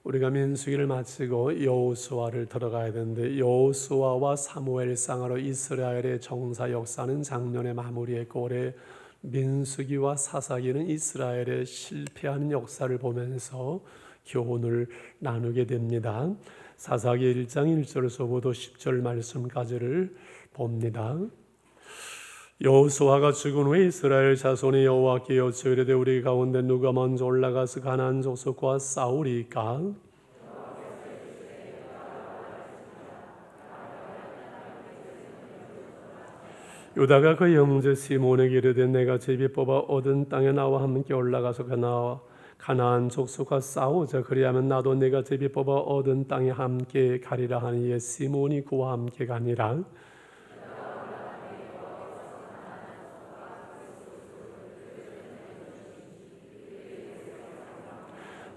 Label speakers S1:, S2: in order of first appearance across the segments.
S1: 우리가 민수기를 마치고 여호수아를 들어가야 되는데, 여호수아와 사무엘상으로 이스라엘의 정사 역사는 작년에 마무리했고, 올해 민수기와 사사기는 이스라엘의 실패하는 역사를 보면서 교훈을 나누게 됩니다. 사사기 1장 1절에서부터 10절 말씀까지를 봅니다. 여호수아가 죽은 후에 이스라엘 자손이 여호와께 여쭈어 이르되 우리 가운데 누가 먼저 올라가서 가나안 족속과 싸우리까? 유다가 그 형제 시몬에게 이르되 내가 제비 뽑아 얻은 땅에 나와 함께 올라가서 가나안 족속과 싸우자. 그리하면 나도 내가 제비 뽑아 얻은 땅에 함께 가리라 하니 이에 시몬이 그와 함께 가니라.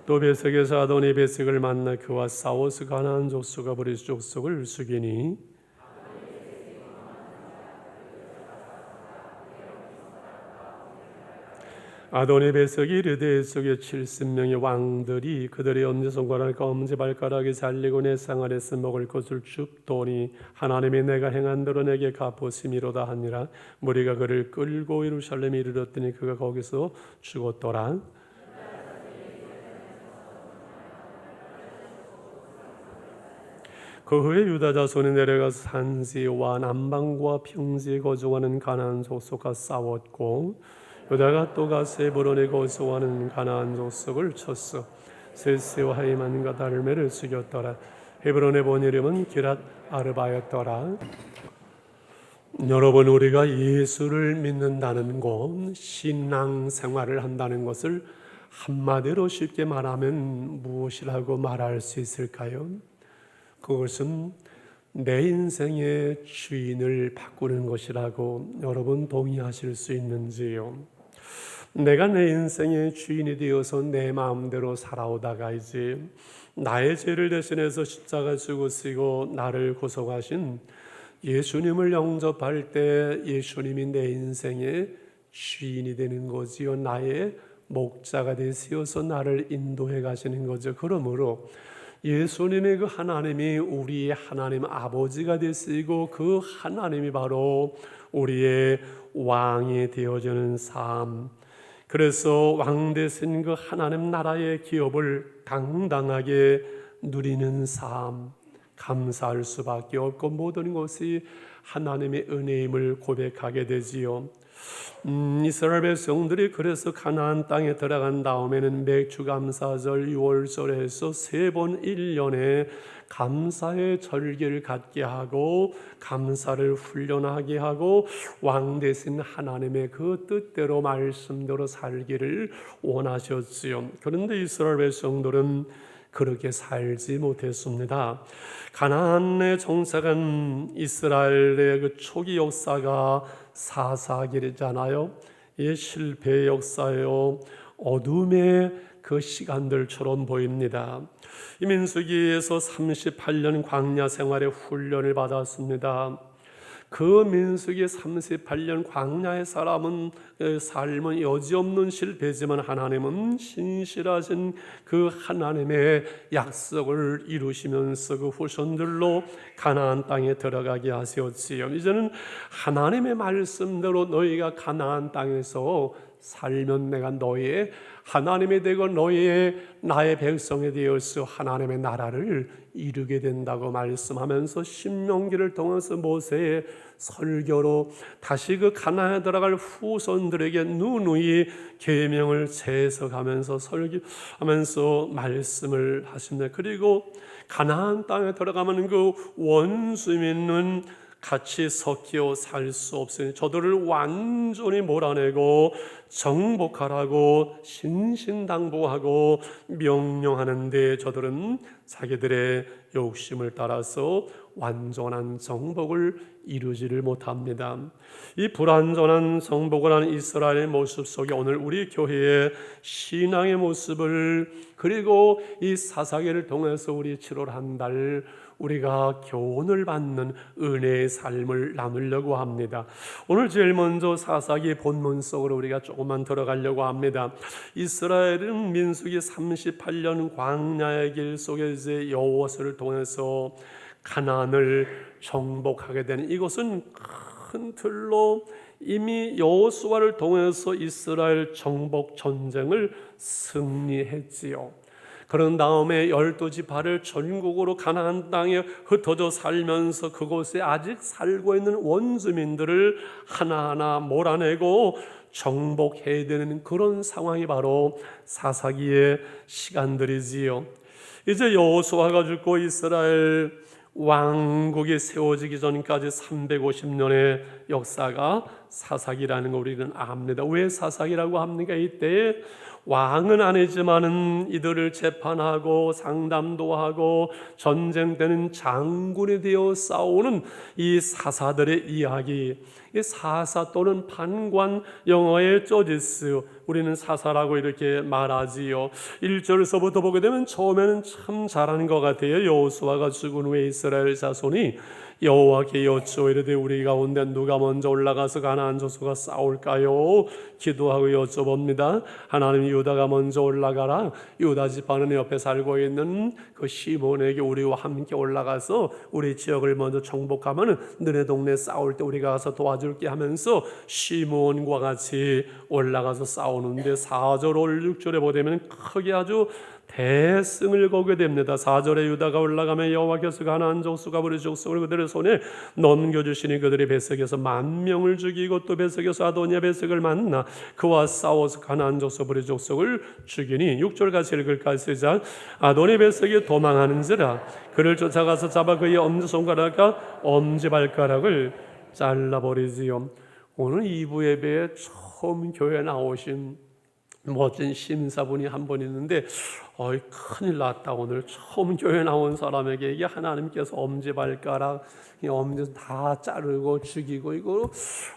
S1: 또 베색에서 아도니 베색을 만나 그와 싸워서 가나안 족속과 브리스 족속을 죽이니 아도니 베색이 이르되 속에 70명의 왕들이 그들의 엄지손가락과 엄지발가락이 잘리고 내 상 아래서 먹을 것을 줍더니 하나님이 내가 행한 대로 내게 갚으심이로다 하니라. 무리가 그를 끌고 예루살렘에 이르렀더니 그가 거기서 죽었더라. 그 후에 유다 자손이 내려가서 산지와 남방과 평지에 거주하는 가나안 족속과 싸웠고, 유다가 또 가서 헤브론에 거주하는 가나안 족속을 쳤어. 셋세와 하이만과 달메를 죽였더라. 헤브론의 본 이름은 기랏 아르바였더라. 여러분, 우리가 예수를 믿는다는 것, 신앙 생활을 한다는 것을 한마디로 쉽게 말하면 무엇이라고 말할 수 있을까요? 그것은 내 인생의 주인을 바꾸는 것이라고 여러분 동의하실 수 있는지요? 내가 내 인생의 주인이 되어서 내 마음대로 살아오다가 이제 나의 죄를 대신해서 십자가 죽으시고 나를 구속하신 예수님을 영접할 때 예수님이 내 인생의 주인이 되는 거지요. 나의 목자가 되시어서 나를 인도해 가시는 거죠. 그러므로 예수님의 그 하나님이 우리의 하나님 아버지가 되시고 그 하나님이 바로 우리의 왕이 되어지는 삶, 그래서 왕 되신 그 하나님 나라의 기업을 당당하게 누리는 삶, 감사할 수밖에 없고 모든 것이 하나님의 은혜임을 고백하게 되지요. 이스라엘 백성들이 그래서 가나안 땅에 들어간 다음에는 맥주감사절 6월절에 해서 3번 1년에 감사의 절기를 갖게 하고 감사를 훈련하게 하고 왕 되신 하나님의 그 뜻대로 말씀대로 살기를 원하셨지요. 그런데 이스라엘 백성들은 그렇게 살지 못했습니다. 가나안에 정착한 이스라엘의 그 초기 역사가 사사기잖아요. 이 실패의 역사예요. 어둠의 그 시간들처럼 보입니다. 이 민수기에서 38년 광야 생활의 훈련을 받았습니다. 그 민수기 38년 광야의 삶은 여지없는 실패지만 하나님은 신실하신 그 하나님의 약속을 이루시면서 그 후손들로 가나안 땅에 들어가게 하셨지요. 이제는 하나님의 말씀대로 너희가 가나안 땅에서 살면 내가 너희의 하나님이 되고 너희의 나의 백성이 되어서 하나님의 나라를 이루게 된다고 말씀하면서 신명기를 통해서 모세의 설교로 다시 그 가나안에 들어갈 후손들에게 누누이 계명을 재해석하면서 설교하면서 말씀을 하십니다. 그리고 가나안 땅에 들어가면 그 원수민은 같이 섞여 살 수 없으니 저들을 완전히 몰아내고 정복하라고 신신당부하고 명령하는데 저들은 자기들의 욕심을 따라서 완전한 정복을 이루지를 못합니다. 이 불완전한 정복을 하는 이스라엘의 모습 속에 오늘 우리 교회의 신앙의 모습을, 그리고 이 사사기를 통해서 우리 7월 한 달 우리가 교훈을 받는 은혜의 삶을 나누려고 합니다. 오늘 제일 먼저 사사기 본문 속으로 우리가 조금만 들어가려고 합니다. 이스라엘은 민수기 38년 광야의 길 속에 이제 여호와를 통해서 가나안을 정복하게 되는, 이것은 큰 틀로 이미 여호수아를 통해서 이스라엘 정복 전쟁을 승리했지요. 그런 다음에 12지파를 전국으로 가나안 땅에 흩어져 살면서 그곳에 아직 살고 있는 원주민들을 하나하나 몰아내고 정복해야 되는 그런 상황이 바로 사사기의 시간들이지요. 이제 여호수아가 죽고 이스라엘 왕국이 세워지기 전까지 350년의 역사가 사사기라는 걸 우리는 압니다. 왜 사사기라고 합니까? 이때에 왕은 아니지만은 이들을 재판하고 상담도 하고 전쟁 때는 장군이 되어 싸우는 이 사사들의 이야기, 이 사사 또는 판관, 영어의 저지스, 우리는 사사라고 이렇게 말하지요. 1절에서부터 보게 되면 처음에는 참 잘하는 것 같아요. 여호수아가 죽은 후에 이스라엘 자손이 여호와께 여쭈어 이르되 우리 가운데 누가 먼저 올라가서 가나안 족속과 싸울까요? 기도하고 여쭤봅니다. 하나님, 유다가 먼저 올라가라. 유다 지파는 옆에 살고 있는 그 시몬에게 우리와 함께 올라가서 우리 지역을 먼저 정복하면 너네 동네 싸울 때 우리가 가서 도와줄게 하면서 시몬과 같이 올라가서 싸우는데 4절 5, 6절에 보면 크게 아주 대승을 거게 됩니다. 4절에 유다가 올라가며 여호와께서 가나안 족속과 우리 족속을 그들의 손에 넘겨주시니 그들이 벳석에서 10,000명을 죽이고 또 벳석에서 아도니아 벳석을 만나 그와 싸워서 가나안 족속 우리 족속을 죽이니 6절 같이 읽을까 시작. 아도니 벳석이 도망하는지라 그를 쫓아가서 잡아 그의 엄지손가락과 엄지발가락을 잘라버리지요. 오늘 2부 예배에 처음 교회에 나오신 멋진 심사분이 한 분 있는데 큰일 났다. 오늘 처음 교회 나온 사람에게 이게 하나님께서 엄지발가락, 엄지 다 자르고 죽이고, 이거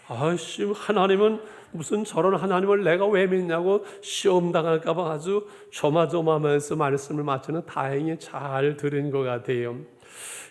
S1: 하나님은 무슨 저런 하나님을 내가 왜 믿냐고 시험 당할까 봐 아주 조마조마하면서 말씀을 마치는, 다행히 잘 들은 것 같아요.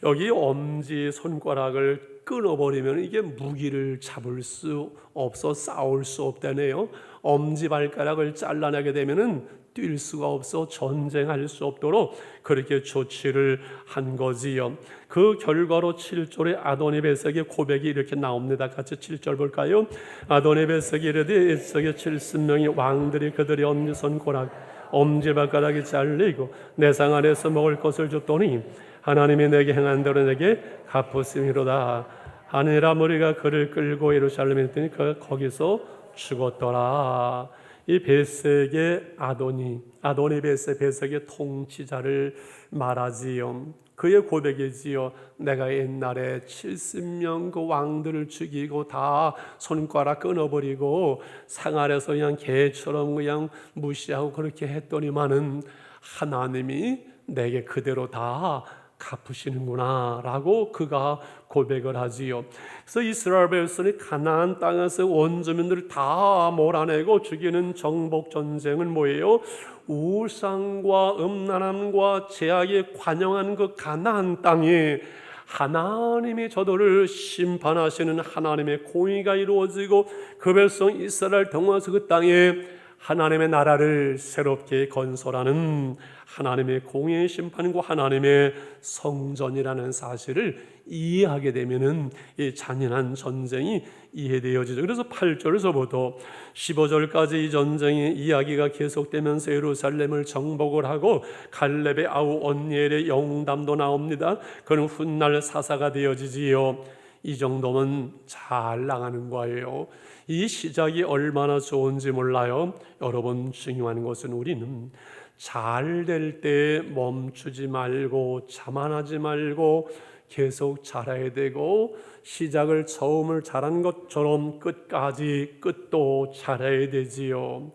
S1: 여기 엄지 손가락을 끊어버리면 이게 무기를 잡을 수 없어 싸울 수 없다네요. 엄지발가락을 잘라내게 되면은 뛸 수가 없어 전쟁할 수 없도록 그렇게 조치를 한 거지요. 그 결과로 7절에 아도니베섹의 고백이 이렇게 나옵니다. 같이 7절 볼까요? 아도니베섹이 이르되 에sek의 70명의 왕들이 그들의 엄지손가락 엄지발가락이 잘리고 내 상 안에서 먹을 것을 줬더니 하나님이 내게 행한 대로 내게 갚으심이로다. 하늘아 무리가 그를 끌고 예루살렘에 있더니 그가 거기서 죽었더라. 이 벳색의 아도니 벳색의 통치자를 말하지요. 그의 고백이지요. 내가 옛날에 70명 그 왕들을 죽이고 다 손가락 끊어버리고 상 아래서 그냥 개처럼 그냥 무시하고 그렇게 했더니만은 하나님이 내게 그대로 다 갚으시는구나 라고 그가 고백을 하지요. 그래서 이스라엘 백성이 가나안 땅에서 원주민들을 다 몰아내고 죽이는 정복 전쟁은 뭐예요? 우상과 음란함과 제약에 관영한 그 가나안 땅에 하나님이 저들을 심판하시는 하나님의 공의가 이루어지고 그 백성 이스라엘 통해서 그 땅에 하나님의 나라를 새롭게 건설하는 하나님의 공의의 심판과 하나님의 성전이라는 사실을 이해하게 되면은 이 잔인한 전쟁이 이해되어지죠. 그래서 8절에서부터 15절까지 이 전쟁의 이야기가 계속되면서 예루살렘을 정복을 하고 갈렙의 아우 언니엘의 영담도 나옵니다. 그는 훗날 사사가 되어지지요. 이 정도면 잘 나가는 거예요. 이 시작이 얼마나 좋은지 몰라요. 여러분, 중요한 것은 우리는 잘 될 때 멈추지 말고 자만하지 말고 계속 자라야 되고 시작을 처음을 잘한 것처럼 끝도 잘해야 되지요.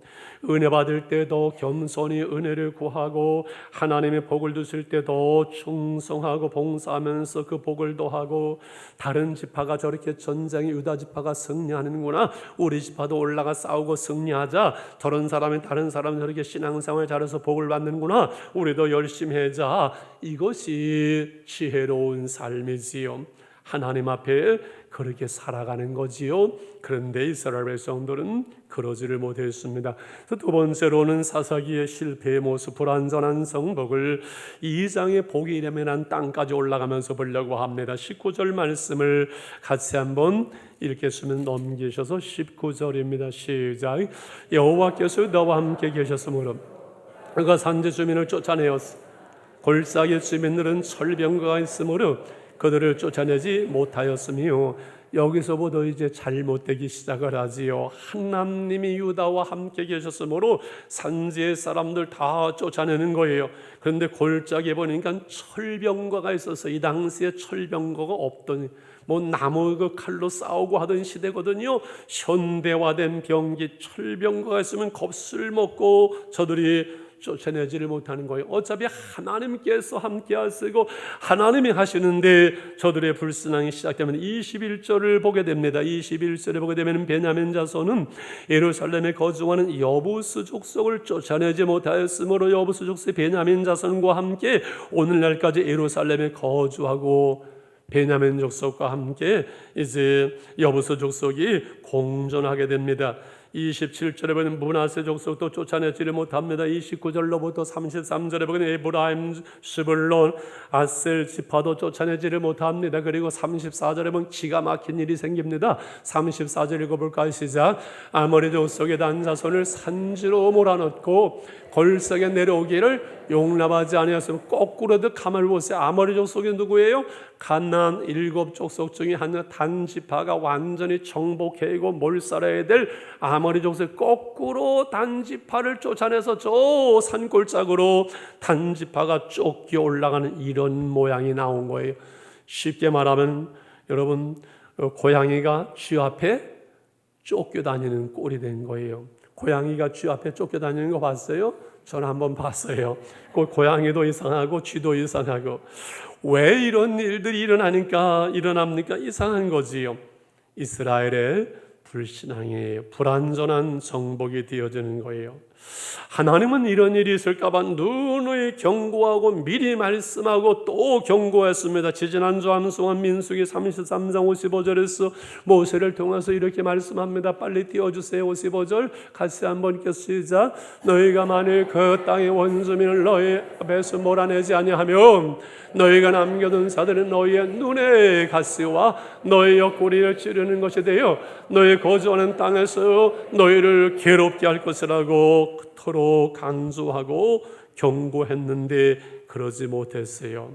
S1: 은혜 받을 때도 겸손히 은혜를 구하고 하나님의 복을 주실 때도 충성하고 봉사하면서 그 복을 도하고 다른 지파가 저렇게 전쟁에 유다 지파가 승리하는구나, 우리 지파도 올라가 싸우고 승리하자, 저런 사람이 다른 사람 저렇게 신앙생활 잘해서 복을 받는구나, 우리도 열심히 하자. 이것이 지혜로운 삶이지요. 하나님 앞에 그렇게 살아가는 거지요. 그런데 이스라엘 백성들은 그러지를 못했습니다. 두 번째로는 사사기의 실패의 모습, 불완전한 성복을 2장의 복이 이르면한 땅까지 올라가면서 보려고 합니다. 19절 말씀을 같이 한번 읽겠으면 넘기셔서 19절입니다. 시작. 여호와께서 너와 함께 계셨으므로 그가 산지 주민을 쫓아내었어. 골짜기 주민들은 철병거가 있으므로 그들을 쫓아내지 못하였으며, 여기서부터 이제 잘못되기 시작을 하지요. 하나님이 유다와 함께 계셨으므로 산지의 사람들 다 쫓아내는 거예요. 그런데 골짜기에 보니까 철병거가 있어서, 이 당시에 철병거가 없더니 나무 그 칼로 싸우고 하던 시대거든요. 현대화된 병기 철병거가 있으면 겁을 먹고 저들이 쫓아내지를 못하는 거예요. 어차피 하나님께서 함께 하시고 하나님이 하시는데 저들의 불순항이 시작되면 21절을 보게 됩니다. 21절에 보게 되면 베냐민 자손은 예루살렘에 거주하는 여부스 족속을 쫓아내지 못하였으므로 여부스 족속의 베냐민 자손과 함께 오늘날까지 예루살렘에 거주하고 베냐민 족속과 함께 이제 여부스 족속이 공존하게 됩니다. 27절에 보면 므낫세 족속도 쫓아내지를 못합니다. 29절로부터 33절에 보면 에브라임, 스불론, 아셀 지파도 쫓아내지를 못합니다. 그리고 34절에 보면 기가 막힌 일이 생깁니다. 34절 읽어볼까요? 시작. 아모리 족속의 단자손을 산지로 몰아넣고 골석에 내려오기를 용납하지 아니하였으면, 거꾸로도 가만히 보세요. 아모리 족속이 누구예요? 가나안 7 족속 중에 한 단지파가 완전히 정복해고 몰살해야 될 아모리 족속, 거꾸로 단지파를 쫓아내서 저 산골짜기로 단지파가 쫓겨 올라가는 이런 모양이 나온 거예요. 쉽게 말하면 여러분, 고양이가 쥐 앞에 쫓겨다니는 꼴이 된 거예요. 고양이가 쥐 앞에 쫓겨다니는 거 봤어요? 저는 한번 봤어요. 그 고양이도 이상하고 쥐도 이상하고, 왜 이런 일들이 일어납니까? 이상한 거지요. 이스라엘의 불신앙이에요. 불완전한 정복이 되어지는 거예요. 하나님은 이런 일이 있을까봐 누누이 경고하고 미리 말씀하고 또 경고했습니다. 지지난주 암송한 민수기 33장 55절에서 모세를 통해서 이렇게 말씀합니다. 빨리 띄워주세요. 55절 같이 한번 읽겠습니다. 너희가 만일 그 땅의 원주민을 너희 앞에서 몰아내지 아니하면 너희가 남겨둔 자들은 너희의 눈에 가시와 너희 옆구리를 찌르는 것이 되어 너희 거주하는 땅에서 너희를 괴롭게 할 것이라고 그토록 강조하고 경고했는데 그러지 못했어요.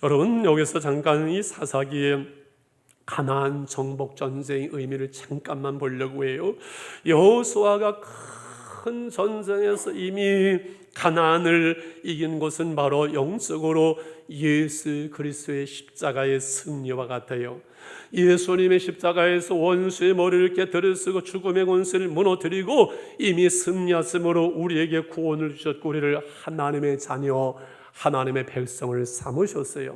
S1: 여러분, 여기서 잠깐 이 사사기의 가나안 정복 전쟁의 의미를 잠깐만 보려고 해요. 여호수아가 큰 전쟁에서 이미 가나안을 이긴 것은 바로 영적으로 예수 그리스도의 십자가의 승리와 같아요. 예수님의 십자가에서 원수의 머리를 깨뜨려 죽음의 권세를 무너뜨리고 이미 승리하심으로 우리에게 구원을 주셨고 우리를 하나님의 자녀, 하나님의 백성을 삼으셨어요.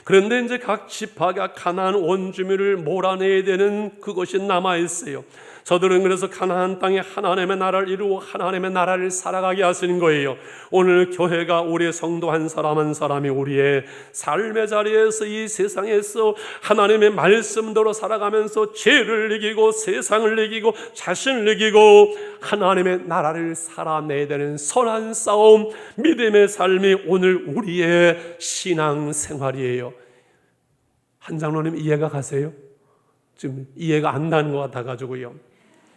S1: 그런데 이제 각 지파가 가나안 원주민을 몰아내야 되는 그것이 남아있어요. 저들은 그래서 가나안 땅에 하나님의 나라를 이루고 하나님의 나라를 살아가게 하시는 거예요. 오늘 교회가, 우리의 성도 한 사람 한 사람이 우리의 삶의 자리에서 이 세상에서 하나님의 말씀대로 살아가면서 죄를 이기고 세상을 이기고 자신을 이기고 하나님의 나라를 살아내야 되는 선한 싸움, 믿음의 삶이 오늘 우리의 신앙생활이에요. 한 장로님 이해가 가세요? 지금 이해가 안 가는 것 같아가지고요.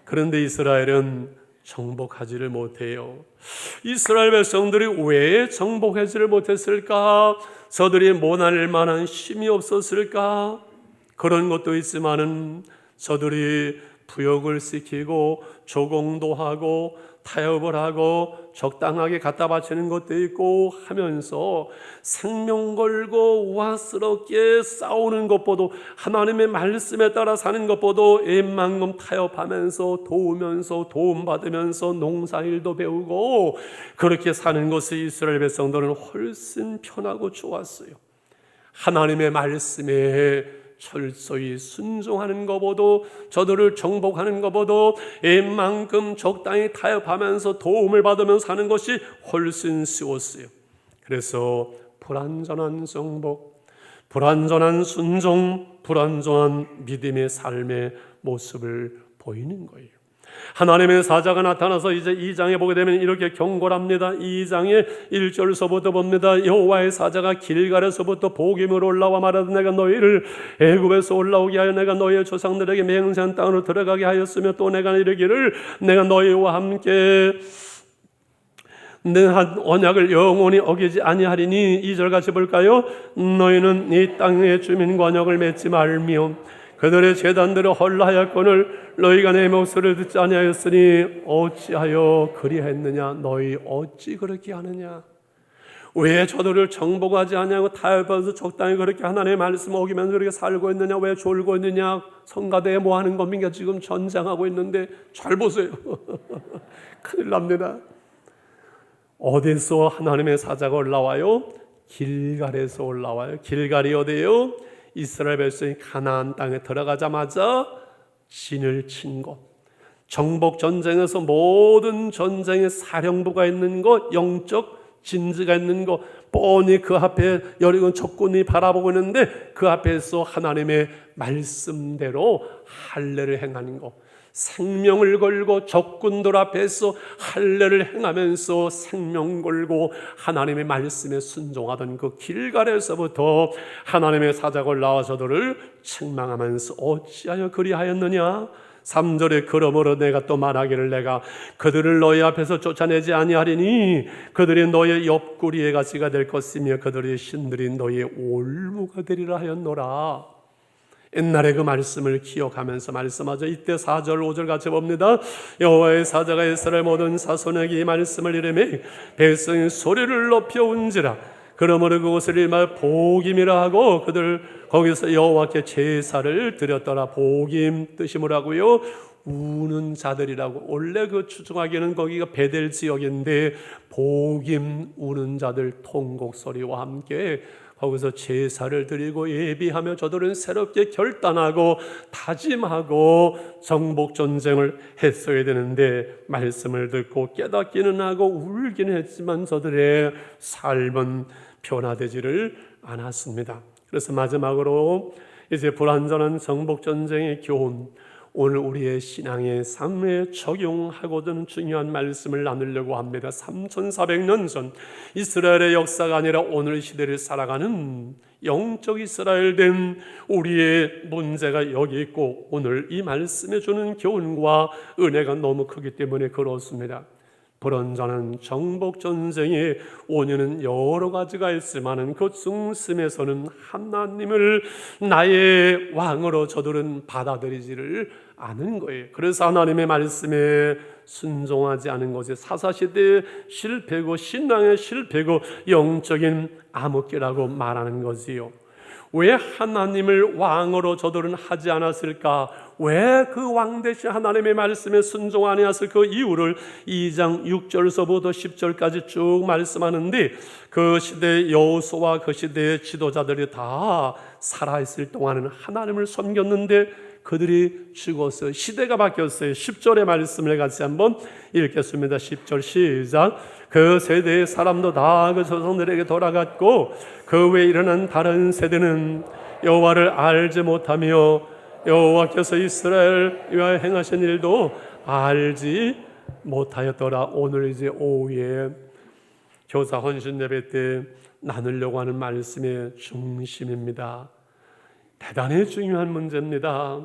S1: 그런데 이스라엘은 정복하지를 못해요. 이스라엘 백성들이 왜 정복하지를 못했을까? 저들이 모날 만한 힘이 없었을까? 그런 것도 있지만은 저들이 부역을 시키고 조공도 하고 타협을 하고 적당하게 갖다 바치는 것도 있고 하면서 생명 걸고 우아스럽게 싸우는 것보다 하나님의 말씀에 따라 사는 것보다 웬만큼 타협하면서 도우면서 도움받으면서 농사일도 배우고 그렇게 사는 것이 이스라엘 백성들은 훨씬 편하고 좋았어요. 하나님의 말씀에 철저히 순종하는 것보다 저들을 정복하는 것보다 웬만큼 적당히 타협하면서 도움을 받으면서 사는 것이 훨씬 쉬웠어요. 그래서 불완전한 정복, 불완전한 순종, 불완전한 믿음의 삶의 모습을 보이는 거예요. 하나님의 사자가 나타나서 이제 2장에 보게 되면 이렇게 경고합니다. 2장의 1절서부터 봅니다. 여호와의 사자가 길갈에서부터 복임으로 올라와 말하되 내가 너희를 애굽에서 올라오게 하여 내가 너희의 조상들에게 맹세한 땅으로 들어가게 하였으며 또 내가 이르기를 내가 너희와 함께 내 한 언약을 영원히 어기지 아니하리니 2절 같이 볼까요? 너희는 이 땅의 주민과 언약을 맺지 말며 그들의 제단들을 헐라하였거늘 너희가 내 목소리를 듣지 아니하였으니 어찌하여 그리했느냐? 너희 어찌 그렇게 하느냐? 왜 저들을 정복하지 아니하고 타협해서 적당히 그렇게 하나님의 말씀 어기면서 그렇게 살고 있느냐? 왜 졸고 있느냐? 성가대에 뭐 하는 겁니까? 지금 전쟁하고 있는데 잘 보세요. 큰일 납니다. 어디서 하나님의 사자가 올라와요? 길갈에서 올라와요. 길갈이 어디예요? 이스라엘 백성이 가나안 땅에 들어가자마자 진을 친 것, 정복 전쟁에서 모든 전쟁의 사령부가 있는 것, 영적 진지가 있는 것, 뻔히 그 앞에 여리고 적군이 바라보고 있는데 그 앞에서 하나님의 말씀대로 할례를 행하는 것, 생명을 걸고 적군들 앞에서 할례를 행하면서 생명 걸고 하나님의 말씀에 순종하던 그 길갈에서부터 하나님의 사자가 올라와 저들을 책망하면서 어찌하여 그리하였느냐? 3절에 그러므로 내가 또 말하기를 내가 그들을 너희 앞에서 쫓아내지 아니하리니 그들이 너의 옆구리의 가시가 될 것이며 그들의 신들이 너의 올무가 되리라 하였노라. 옛날에 그 말씀을 기억하면서 말씀하죠. 이때 4절 5절 같이 봅니다. 여호와의 사자가 이스라엘 모든 사손에게 이 말씀을 이르매 백성이 소리를 높여 운지라. 그러므로 그곳을 이름하여 복임이라 하고 그들 거기서 여호와께 제사를 드렸더라. 복임 뜻이 뭐라고요? 우는 자들이라고. 원래 그 추정하기에는 거기가 베델 지역인데 복임 우는 자들 통곡 소리와 함께 거기서 제사를 드리고 예비하며 저들은 새롭게 결단하고 다짐하고 정복 전쟁을 했어야 되는데 말씀을 듣고 깨닫기는 하고 울기는 했지만 저들의 삶은 변화되지를 않았습니다. 그래서 마지막으로 이제 불완전한 정복 전쟁의 교훈, 오늘 우리의 신앙의 삶에 적용하고든 중요한 말씀을 나누려고 합니다. 3400년 전 이스라엘의 역사가 아니라 오늘 시대를 살아가는 영적 이스라엘 된 우리의 문제가 여기 있고 오늘 이 말씀에 주는 교훈과 은혜가 너무 크기 때문에 그렇습니다. 불완전한 정복 전쟁의 원인은 여러 가지가 있지만은 그 중심에서는 하나님을 나의 왕으로 저들은 받아들이지를 않은 거예요. 그래서 하나님의 말씀에 순종하지 않은 것이 사사시대의 실패고 신앙의 실패고 영적인 암흑기라고 말하는 거지요. 왜 하나님을 왕으로 저들은 하지 않았을까? 왜 그 왕 대신 하나님의 말씀에 순종 안 했을 그 이유를 2장 6절서부터 10절까지 쭉 말씀하는데 그 시대의 여호수아와 그 시대의 지도자들이 다 살아있을 동안은 하나님을 섬겼는데 그들이 죽어서 시대가 바뀌었어요. 10절의 말씀을 같이 한번 읽겠습니다. 10절 시작. 그 세대의 사람도 다 그 조상들에게 돌아갔고 그 외에 일어난 다른 세대는 여호와를 알지 못하며 여호와께서 이스라엘 위하여 행하신 일도 알지 못하였더라. 오늘 이제 오후에 교사 헌신 예배 때 나누려고 하는 말씀의 중심입니다. 대단히 중요한 문제입니다.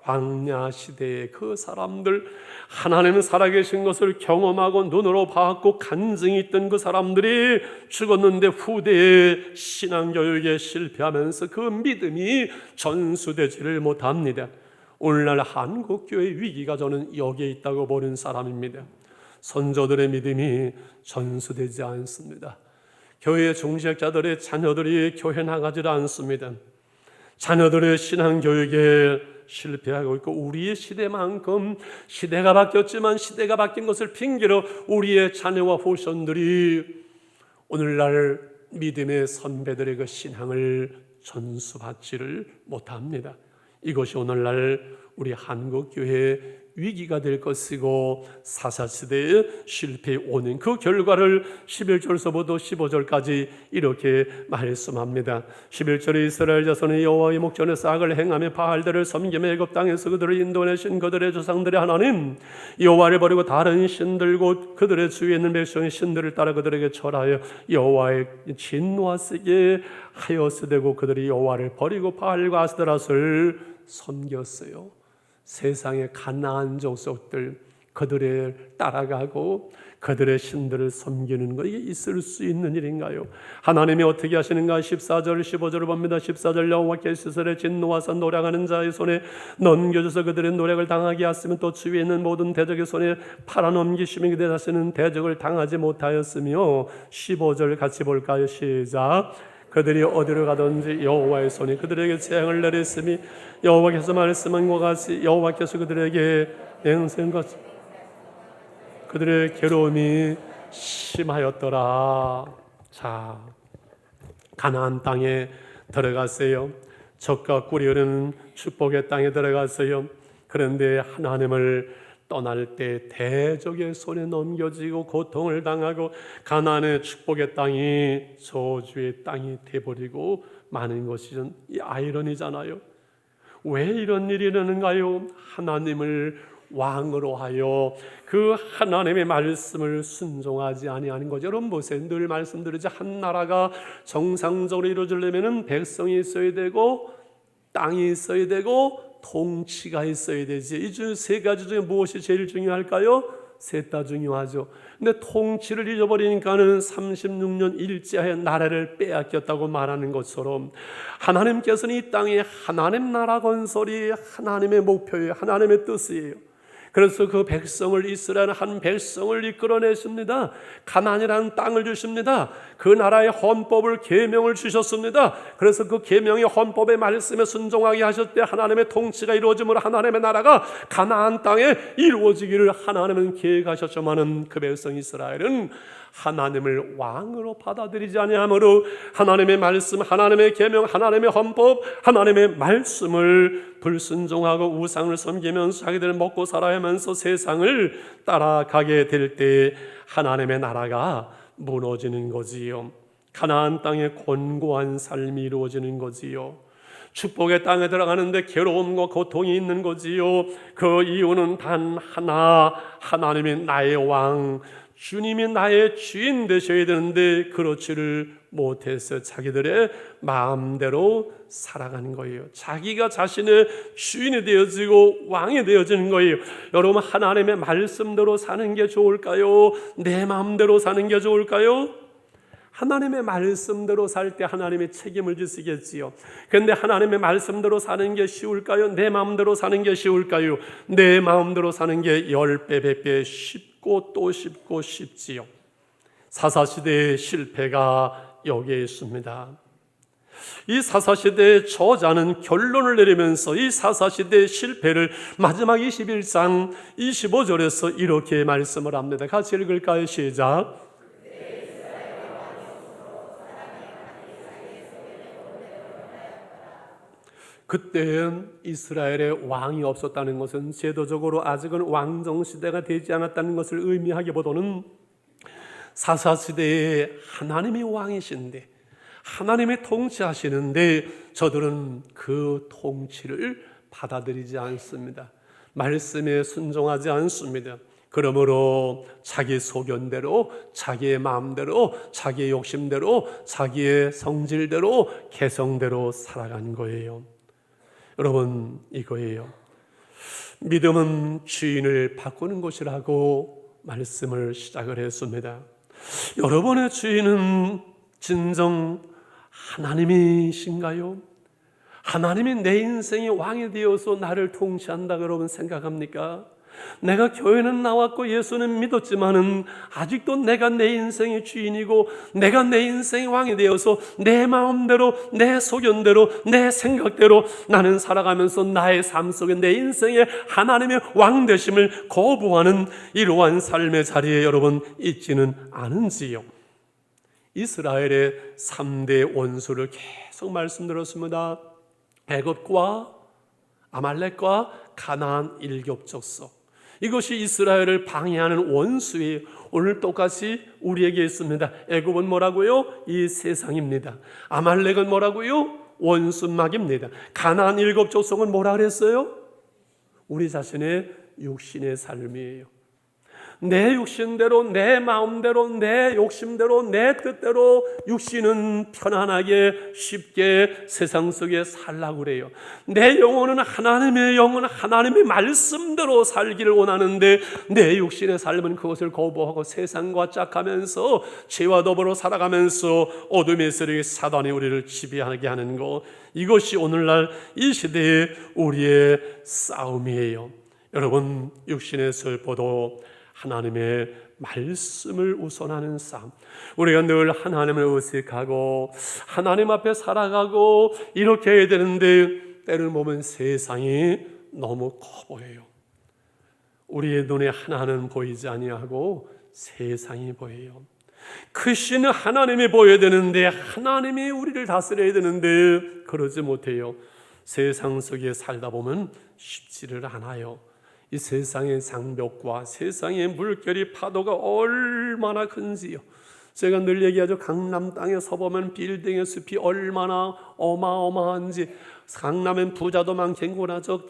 S1: 광야 시대의 그 사람들, 하나님 살아계신 것을 경험하고 눈으로 봤고 간증이 있던 그 사람들이 죽었는데 후대의 신앙교육에 실패하면서 그 믿음이 전수되지를 못합니다. 오늘날 한국교회의 위기가 저는 여기에 있다고 보는 사람입니다. 선조들의 믿음이 전수되지 않습니다. 교회 중직자들의 자녀들이 교회 나가지 않습니다. 자녀들의 신앙교육에 실패하고 있고, 우리의 시대만큼 시대가 바뀌었지만 시대가 바뀐 것을 핑계로 우리의 자녀와 후손들이 오늘날 믿음의 선배들의 그 신앙을 전수받지를 못합니다. 이것이 오늘날 우리 한국교회의 위기가 될 것이고 사사시대의 실패에 오는 그 결과를 11절서부터 15절까지 이렇게 말씀합니다. 11절에 이스라엘 자손이 여호와의 목전에서 악을 행하며 바알들을 섬기며 애굽 땅에서 그들을 인도내신 그들의 조상들의 하나님 여호와를 버리고 다른 신들 곧 그들의 주위에 있는 백성의 신들을 따라 그들에게 절하여 여호와의 진노하시게 하였으되고 그들이 여호와를 버리고 바알과 아스드라를 섬겼어요. 세상의 가나안 족속들 그들을 따라가고 그들의 신들을 섬기는 것, 이게 있을 수 있는 일인가요? 하나님이 어떻게 하시는가? 14절 15절을 봅니다. 14절 여호와께 시설에 진노하사 노력하는 자의 손에 넘겨줘서 그들의 노력을 당하게 하시면 또 주위에 있는 모든 대적의 손에 팔아넘기시면 그들 자신은 대적을 당하지 못하였으며 15절 같이 볼까요? 시작. 그들이 어디로 가든지 여호와의 손이 그들에게 재앙을 내렸으니 여호와께서 말씀한 것 같이 여호와께서 그들에게 맹세한 것 그들의 괴로움이 심하였더라. 자, 가나안 땅에 들어갔어요. 젖과 꿀이 흐르는 축복의 땅에 들어갔어요. 그런데 하나님을 떠날 때 대적의 손에 넘겨지고 고통을 당하고 가나안의 축복의 땅이 저주의 땅이 돼버리고 마는 것이 이 아이러니잖아요. 왜 이런 일이 일어나는가요? 하나님을 왕으로 하여 그 하나님의 말씀을 순종하지 아니하는 거죠. 여러분 보세요. 늘 말씀드리죠. 한 나라가 정상적으로 이루어지려면 백성이 있어야 되고 땅이 있어야 되고 통치가 있어야 되지. 이 중 세 가지 중에 무엇이 제일 중요할까요? 셋 다 중요하죠. 근데 통치를 잊어버리니까는 36년 일제하에 나라를 빼앗겼다고 말하는 것처럼 하나님께서는 이 땅에 하나님 나라 건설이 하나님의 목표예요. 하나님의 뜻이에요. 그래서 그 백성을 이스라엘 한 백성을 이끌어내십니다. 가나안이라는 땅을 주십니다. 그 나라의 헌법을 계명을 주셨습니다. 그래서 그 계명의 헌법의 말씀에 순종하게 하셨을 때 하나님의 통치가 이루어짐으로 하나님의 나라가 가나안 땅에 이루어지기를 하나님은 계획하셨지만은 그 백성 이스라엘은 하나님을 왕으로 받아들이지 아니하므로 하나님의 말씀, 하나님의 계명, 하나님의 헌법, 하나님의 말씀을 불순종하고 우상을 섬기면서 자기들 먹고 살아야면서 세상을 따라가게 될 때 하나님의 나라가 무너지는 거지요. 가나안 땅에 곤고한 삶이 이루어지는 거지요. 축복의 땅에 들어가는데 괴로움과 고통이 있는 거지요. 그 이유는 단 하나, 하나님이 나의 왕, 주님이 나의 주인 되셔야 되는데 그렇지를 못해서 자기들의 마음대로 살아가는 거예요. 자기가 자신의 주인이 되어지고 왕이 되어지는 거예요. 여러분 하나님의 말씀대로 사는 게 좋을까요? 내 마음대로 사는 게 좋을까요? 하나님의 말씀대로 살 때 하나님의 책임을 지시겠지요. 그런데 하나님의 말씀대로 사는 게 쉬울까요? 내 마음대로 사는 게 쉬울까요? 내 마음대로 사는 게 10배, 100배 쉽고 또 쉽고 쉽지요. 사사시대의 실패가 여기에 있습니다. 이 사사시대의 저자는 결론을 내리면서 이 사사시대의 실패를 마지막 21장 25절에서 이렇게 말씀을 합니다. 같이 읽을까요? 시작. 그때 이스라엘에 왕이 없었다는 것은 제도적으로 아직은 왕정시대가 되지 않았다는 것을 의미하기보다는 사사시대에 하나님이 왕이신데 하나님이 통치하시는데 저들은 그 통치를 받아들이지 않습니다. 말씀에 순종하지 않습니다. 그러므로 자기 소견대로 자기의 마음대로 자기의 욕심대로 자기의 성질대로 개성대로 살아가는 거예요. 여러분 이거예요. 믿음은 주인을 바꾸는 것이라고 말씀을 시작을 했습니다. 여러분의 주인은 진정 하나님이신가요? 하나님이 내 인생의 왕이 되어서 나를 통치한다고 여러분 생각합니까? 내가 교회는 나왔고 예수는 믿었지만은 아직도 내가 내 인생의 주인이고 내가 내 인생의 왕이 되어서 내 마음대로, 내 소견대로, 내 생각대로 나는 살아가면서 나의 삶 속에 내 인생의 하나님의 왕 되심을 거부하는 이러한 삶의 자리에 여러분 있지는 않은지요? 이스라엘의 3대 원수를 계속 말씀드렸습니다. 애굽과 아말렉과 가나안 일곱족속, 이것이 이스라엘을 방해하는 원수예요. 오늘 똑같이 우리에게 있습니다. 애굽은 뭐라고요? 이 세상입니다. 아말렉은 뭐라고요? 원수막입니다. 가나안 일곱족속은 뭐라 그랬어요? 우리 자신의 육신의 삶이에요. 내 육신대로, 내 마음대로, 내 욕심대로, 내 뜻대로 육신은 편안하게 쉽게 세상 속에 살라고 그래요. 내 영혼은 하나님의 영혼, 하나님의 말씀대로 살기를 원하는데 내 육신의 삶은 그것을 거부하고 세상과 짝하면서 죄와 더불어 살아가면서 어둠의 세력의 사단이 우리를 지배하게 하는 것, 이것이 오늘날 이 시대의 우리의 싸움이에요. 여러분, 육신의 슬퍼도 하나님의 말씀을 우선하는 삶, 우리가 늘 하나님을 의식하고 하나님 앞에 살아가고 이렇게 해야 되는데 때를 보면 세상이 너무 커 보여요. 우리의 눈에 하나는 보이지 아니하고 세상이 보여요. 크신 하나님이 보여야 되는데, 하나님이 우리를 다스려야 되는데 그러지 못해요. 세상 속에 살다 보면 쉽지를 않아요. 이 세상의 장벽과 세상의 물결이 파도가 얼마나 큰지요. 제가 늘 얘기하죠. 강남 땅에 서보면 빌딩의 숲이 얼마나 어마어마한지. 강남엔 부자도 많겠구나. 저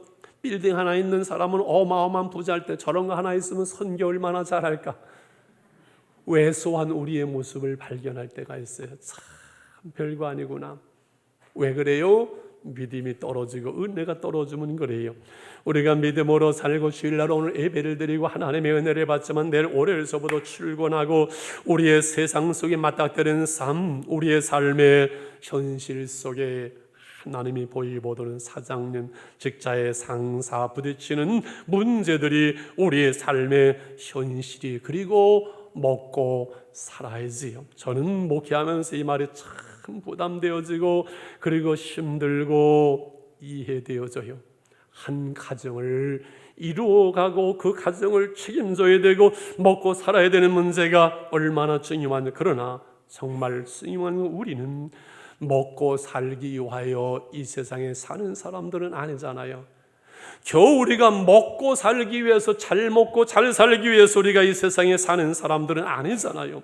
S1: 빌딩 하나 있는 사람은 어마어마한 부자일 때 저런 거 하나 있으면 선교 얼마나 잘할까. 왜소한 우리의 모습을 발견할 때가 있어요. 참 별거 아니구나. 왜 그래요? 믿음이 떨어지고 은혜가 떨어지면 그래요. 우리가 믿음으로 살고 주일날 오늘 예배를 드리고 하나님의 은혜를 받지만 내일 월요일서부터 출근하고 우리의 세상 속에 맞닥뜨리는 삶, 우리의 삶의 현실 속에 하나님이 보이보도는 사장님, 직자의 상사, 부딪히는 문제들이 우리의 삶의 현실이, 그리고 먹고 살아야지요. 저는 목회하면서 이 말이 참 부담되어지고 그리고 힘들고 이해되어져요. 한 가정을 이루어가고 그 가정을 책임져야 되고 먹고 살아야 되는 문제가 얼마나 중요한지. 그러나 정말 중요한 우리는 먹고 살기 위하여 이 세상에 사는 사람들은 아니잖아요. 겨우 우리가 먹고 살기 위해서, 잘 먹고 잘 살기 위해서 우리가 이 세상에 사는 사람들은 아니잖아요.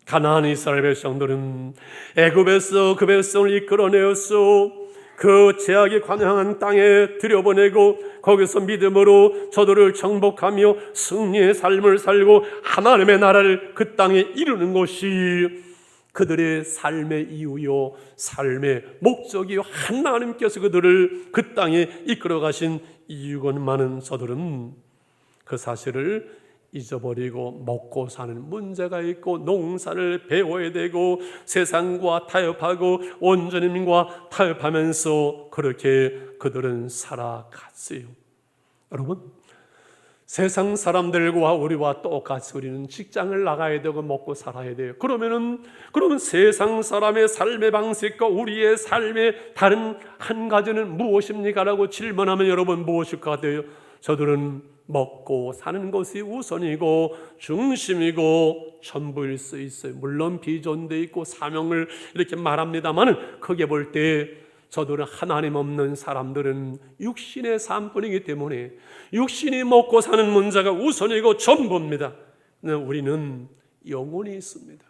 S1: 가나안 이스라엘 백성들은 애굽에서 그 백성을 이끌어내었어. 그 제약에 관항한 땅에 들여보내고 거기서 믿음으로 저들을 정복하며 승리의 삶을 살고 하나님의 나라를 그 땅에 이루는 것이 그들의 삶의 이유요, 삶의 목적이요, 하나님께서 그들을 그 땅에 이끌어 가신 이유건만은 저들은 그 사실을 잊어버리고 먹고 사는 문제가 있고 농사를 배워야 되고 세상과 타협하고 원주민과 타협하면서 그렇게 그들은 살아갔어요. 여러분, 세상 사람들과 우리와 똑같이 우리는 직장을 나가야 되고 먹고 살아야 돼요. 그러면 세상 사람의 삶의 방식과 우리의 삶의 다른 한 가지는 무엇입니까? 라고 질문하면 여러분 무엇일 것 같아요? 저들은 먹고 사는 것이 우선이고 중심이고 전부일 수 있어요. 물론 비전도 있고 사명을 이렇게 말합니다만 크게 볼 때 저들은 하나님 없는 사람들은 육신의 삶뿐이기 때문에 육신이 먹고 사는 문제가 우선이고 전부입니다. 우리는 영혼이 있습니다.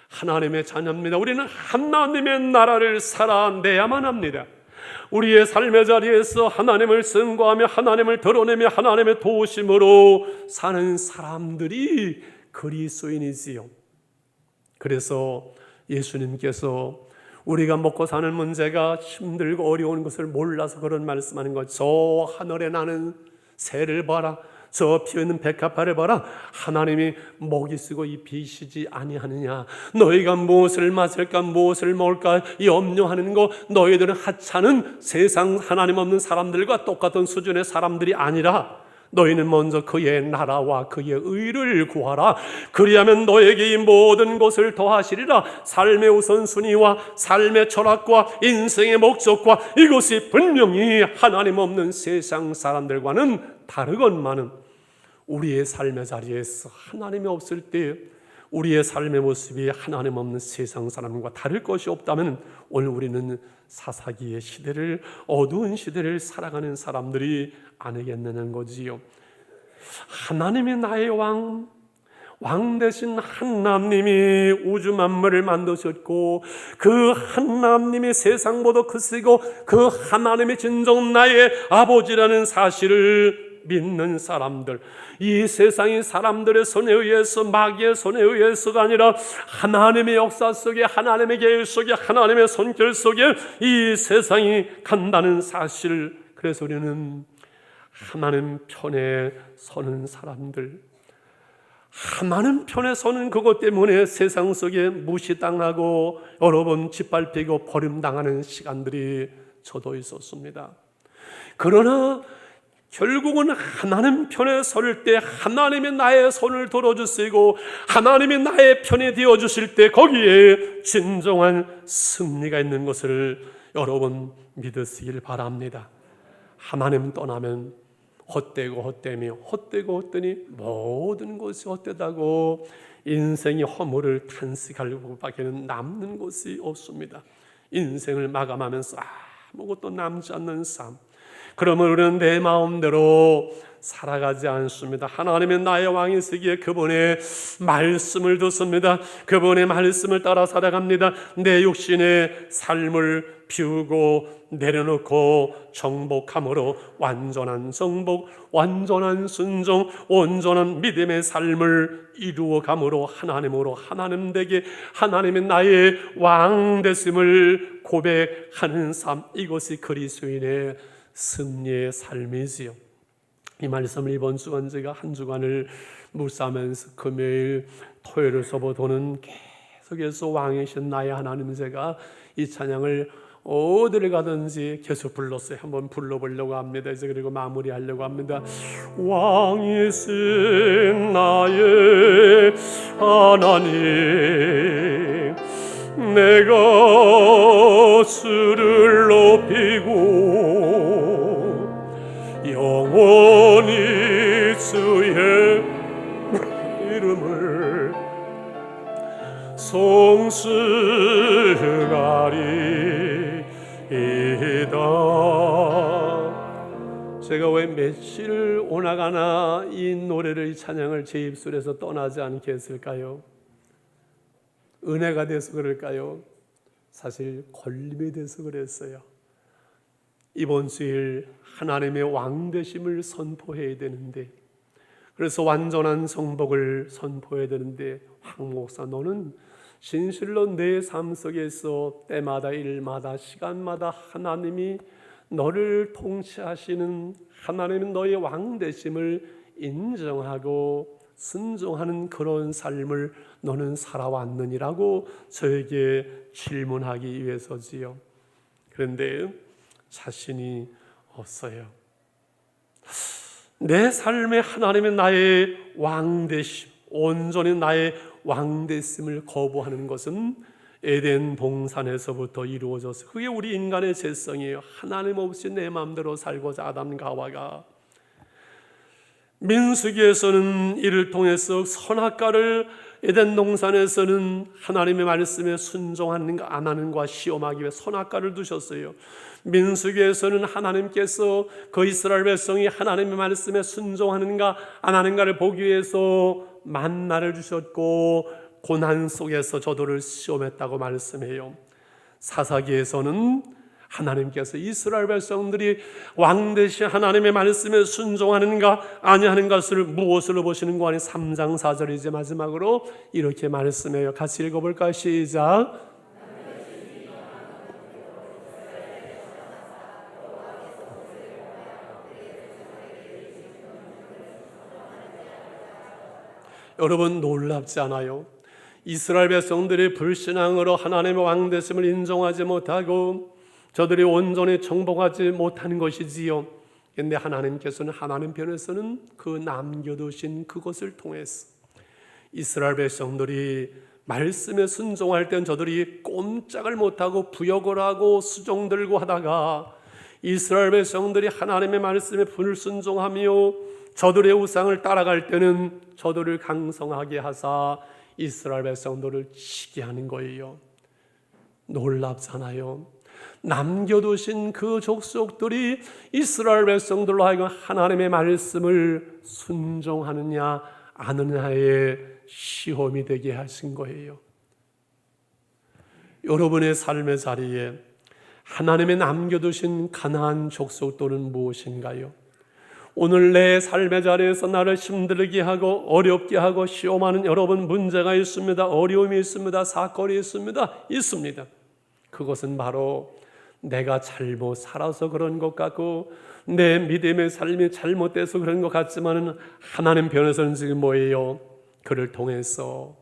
S1: 하나님의 자녀입니다. 우리는 하나님의 나라를 살아내야만 합니다. 우리의 삶의 자리에서 하나님을 증거하며 하나님을 드러내며 하나님의 도우심으로 사는 사람들이 그리스도인이지요. 그래서 예수님께서 우리가 먹고 사는 문제가 힘들고 어려운 것을 몰라서 그런 말씀하는 것. 저 하늘에 나는 새를 봐라. 저 피어있는 백합화를 봐라. 하나님이 먹이 쓰고 이 비시지 아니하느냐. 너희가 무엇을 마실까 무엇을 먹을까 염려하는 거, 너희들은 하찮은 세상 하나님 없는 사람들과 똑같은 수준의 사람들이 아니라 너희는 먼저 그의 나라와 그의 의를 구하라. 그리하면 너에게 이 모든 것을 더하시리라. 삶의 우선순위와 삶의 철학과 인생의 목적과 이것이 분명히 하나님 없는 세상 사람들과는 다르건만은 우리의 삶의 자리에서 하나님이 없을 때 우리의 삶의 모습이 하나님 없는 세상 사람과 다를 것이 없다면 오늘 우리는 사사기의 시대를, 어두운 시대를 살아가는 사람들이 아니겠느냐는 거지요. 하나님이 나의 왕 대신 하나님이 우주 만물을 만드셨고 그 하나님이 세상 모두 크시고 그 하나님이 진정 나의 아버지라는 사실을 믿는 사람들, 이 세상이 사람들의 손에 의해서, 마귀의 손에 의해서가 아니라 하나님의 역사 속에, 하나님의 계획 속에, 하나님의 손길 속에 이 세상이 간다는 사실. 그래서 우리는 하나님 편에 서는 사람들, 하나님 편에 서는 그것 때문에 세상 속에 무시당하고 여러 번 짓밟히고 버림당하는 시간들이 저도 있었습니다. 그러나 결국은 하나님 편에 설 때 하나님이 나의 손을 들어주시고 하나님이 나의 편이 되어주실 때 거기에 진정한 승리가 있는 것을 여러분 믿으시길 바랍니다. 하나님 떠나면 헛되고 헛되며 헛되고 헛되니 모든 것이 헛되다고 인생이 허물을 탄식할 것밖에는 남는 것이 없습니다. 인생을 마감하면서 아무것도 남지 않는 삶, 그러면 우리는 내 마음대로 살아가지 않습니다. 하나님의 나의 왕이시기에 그분의 말씀을 듣습니다. 그분의 말씀을 따라 살아갑니다. 내 육신의 삶을 비우고 내려놓고 정복함으로 완전한 정복, 완전한 순종, 온전한 믿음의 삶을 이루어감으로 하나님으로 하나님 되게, 하나님의 나의 왕 되심을 고백하는 삶, 이것이 그리스도인의 승리의 삶이지요. 이 말씀을 이번 주간 제가 한 주간을 묵상하면서 금요일 토요일을 서보도는 계속해서 왕이신 나의 하나님, 제가 이 찬양을 어디를 가든지 계속 불렀어요. 한번 불러보려고 합니다. 이제 그리고 마무리하려고 합니다. 왕이신 나의 하나님, 내가 주를 높이고 영원히 주의 이름을 송축하리이다. 제가 왜 며칠 오나가나 이 노래를, 이 찬양을 제 입술에서 떠나지 않게 했을까요? 은혜가 돼서 그럴까요? 사실 걸림이 돼서 그랬어요. 이번 주일 하나님의 왕되심을 선포해야 되는데, 그래서 완전한 정복을 선포해야 되는데, 황 목사, 너는 진실로 내 삶 속에서 때마다 일마다 시간마다 하나님이 너를 통치하시는, 하나님은 너의 왕되심을 인정하고 순종하는 그런 삶을 너는 살아왔느니라고 저에게 질문하기 위해서지요. 그런데 자신이 없어요. 내 삶에 하나님의 나의 왕되심, 온전히 나의 왕되심을 거부하는 것은 에덴 동산에서부터 이루어져서 그게 우리 인간의 죄성이에요. 하나님 없이 내 마음대로 살고자 아담과 하와가 민수기에서는 이를 통해서 선악과를, 에덴 동산에서는 하나님의 말씀에 순종하는가 안 하는가 시험하기 위해 선악과를 두셨어요. 민수기에서는 하나님께서 그 이스라엘 백성이 하나님의 말씀에 순종하는가 안 하는가를 보기 위해서 만나를 주셨고 고난 속에서 저들을 시험했다고 말씀해요. 사사기에서는 하나님께서 이스라엘 백성들이 왕 대신 하나님의 말씀에 순종하는가 아니하는 것을 무엇으로 보시는 거 아니 3장 4절 이제 마지막으로 이렇게 말씀해요. 같이 읽어볼까요? 시작. 여러분 놀랍지 않아요? 이스라엘 백성들이 불신앙으로 하나님의 왕되심을 인정하지 못하고 저들이 온전히 정복하지 못하는 것이지요. 그런데 하나님께서는 하나님 편에서는 그 남겨두신 그것을 통해서 이스라엘 백성들이 말씀에 순종할 땐 저들이 꼼짝을 못하고 부역을 하고 수종들고 하다가 이스라엘 백성들이 하나님의 말씀에 불순종하며 저들의 우상을 따라갈 때는 저들을 강성하게 하사 이스라엘 백성들을 치게 하는 거예요. 놀랍잖아요. 남겨두신 그 족속들이 이스라엘 백성들로 하여금 하나님의 말씀을 순종하느냐 아느냐의 시험이 되게 하신 거예요. 여러분의 삶의 자리에 하나님의 남겨두신 가나안 족속들은 무엇인가요? 오늘 내 삶의 자리에서 나를 힘들게 하고 어렵게 하고 시험하는 여러분 문제가 있습니다. 어려움이 있습니다. 사건이 있습니다. 그것은 바로 내가 잘못 살아서 그런 것 같고 내 믿음의 삶이 잘못돼서 그런 것 같지만 하나님 편에서는 지금 뭐예요? 그를 통해서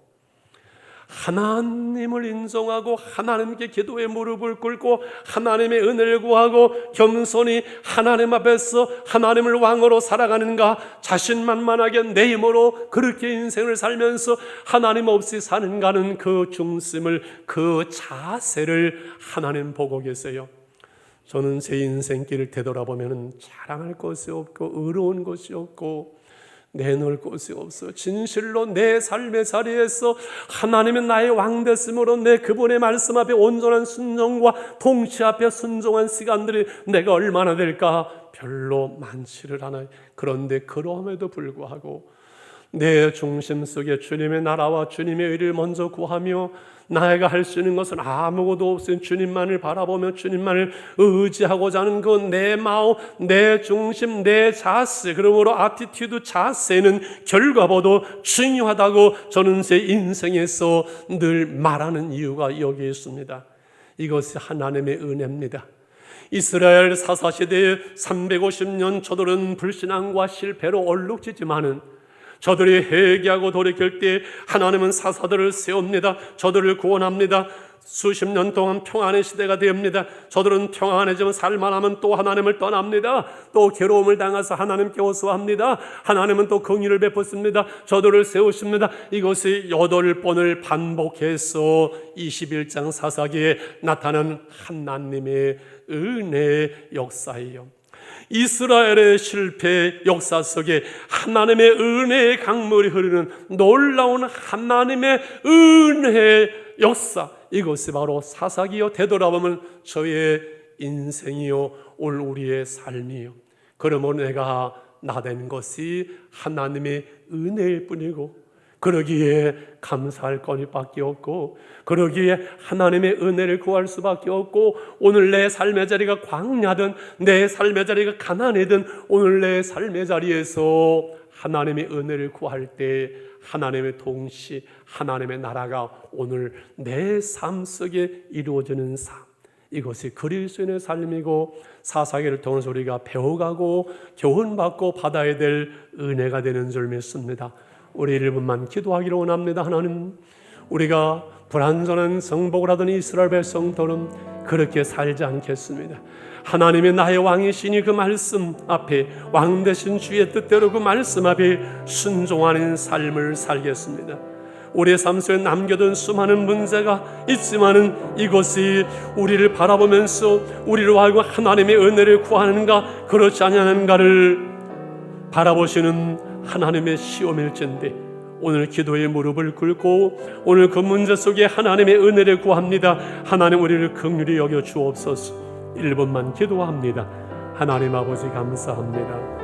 S1: 하나님을 인정하고 하나님께 기도의 무릎을 꿇고 하나님의 은혜를 구하고 겸손히 하나님 앞에서 하나님을 왕으로 살아가는가, 자신만만하게 내 힘으로 그렇게 인생을 살면서 하나님 없이 사는가는 그 중심을, 그 자세를 하나님 보고 계세요. 저는 제 인생길을 되돌아보면 자랑할 것이 없고 의로운 것이 없고 내놓을 곳이 없어. 진실로 내 삶의 자리에서 하나님은 나의 왕 됐으므로 내 그분의 말씀 앞에 온전한 순종과 통치 앞에 순종한 시간들이 내가 얼마나 될까? 별로 많지를 않아요. 그런데 그럼에도 불구하고 내 중심 속에 주님의 나라와 주님의 의를 먼저 구하며 나이가 할 수 있는 것은 아무것도 없으니 주님만을 바라보며 주님만을 의지하고자 하는 그 내 마음, 내 중심, 내 자세, 그러므로 아티튜드 자세는 결과보다 중요하다고 저는 제 인생에서 늘 말하는 이유가 여기에 있습니다. 이것이 하나님의 은혜입니다. 이스라엘 사사시대에 350년 저들은 불신앙과 실패로 얼룩지지만은 저들이 회개하고 돌이킬 때 하나님은 사사들을 세웁니다. 저들을 구원합니다. 수십 년 동안 평안의 시대가 됩니다. 저들은 평안해지면 살만하면 또 하나님을 떠납니다. 또 괴로움을 당해서 하나님께 호소합니다. 하나님은 또 긍휼을 베푸십니다. 저들을 세우십니다. 이것이 8번을 반복해서 21장 사사기에 나타난 하나님의 은혜의 역사예요. 이스라엘의 실패 역사 속에 하나님의 은혜의 강물이 흐르는 놀라운 하나님의 은혜의 역사, 이것이 바로 사사기요, 되돌아보면 저의 인생이요, 올 우리의 삶이요. 그러므로 내가 나된 것이 하나님의 은혜일 뿐이고 그러기에 감사할 거니밖에 없고 그러기에 하나님의 은혜를 구할 수밖에 없고 오늘 내 삶의 자리가 광야든 내 삶의 자리가 가난이든 오늘 내 삶의 자리에서 하나님의 은혜를 구할 때 하나님의 통치, 하나님의 나라가 오늘 내 삶 속에 이루어지는 삶, 이것이 그리스도인의 삶이고 사사기를 통해서 우리가 배워가고 교훈받고 받아야 될 은혜가 되는 줄 믿습니다. 우리 1분만 기도하기를 원합니다. 하나님, 우리가 불완전한 정복을 하던 이스라엘 백성들은 그렇게 살지 않겠습니다. 하나님의 나의 왕이시니 그 말씀 앞에, 왕 되신 주의 뜻대로 그 말씀 앞에 순종하는 삶을 살겠습니다. 우리의 삶 속에 남겨둔 수많은 문제가 있지만은 이것이 우리를 바라보면서 우리로 하여금 하나님의 은혜를 구하는가 그렇지 않느냐를 바라보시는 하나님의 시험일진데 오늘 기도의 무릎을 꿇고 오늘 그 문제 속에 하나님의 은혜를 구합니다. 하나님 우리를 긍휼히 여겨 주옵소서. 1분만 기도합니다. 하나님 아버지 감사합니다.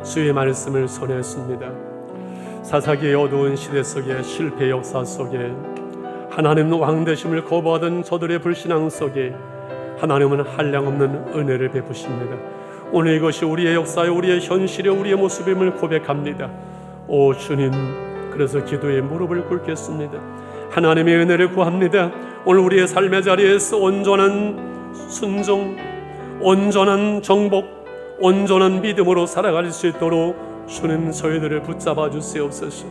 S1: 주의 말씀을 전했습니다. 사사기의 어두운 시대 속에 실패 역사 속에 하나님 왕되심을 거부하던 저들의 불신앙 속에 하나님은 한량없는 은혜를 베푸십니다. 오늘 이것이 우리의 역사에 우리의 현실에 우리의 모습임을 고백합니다. 오 주님, 그래서 기도에 무릎을 꿇겠습니다. 하나님의 은혜를 구합니다. 오늘 우리의 삶의 자리에서 온전한 순종, 온전한 정복, 온전한 믿음으로 살아갈 수 있도록 주님 저희들을 붙잡아 주시옵소서.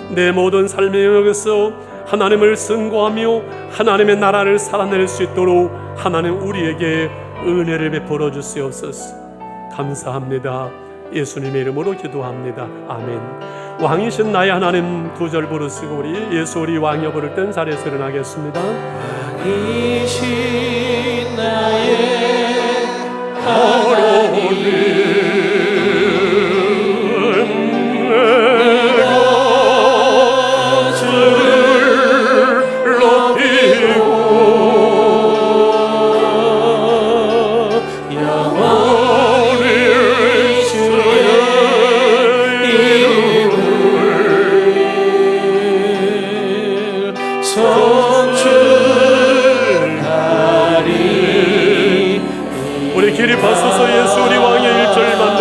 S1: 내 모든 삶의 영역에서 하나님을 승거하며 하나님의 나라를 살아낼 수 있도록 하나님 우리에게 은혜를 베풀어 주시옵소서. 감사합니다. 예수님의 이름으로 기도합니다. 아멘. 왕이신 나의 하나님 두 절 부르시고 우리 예수 우리 왕이여 부를 땐 자리에서 일어나겠습니다.
S2: 왕이신 나의 하나님
S1: 기립하소서. 예수 우리 왕의 일절만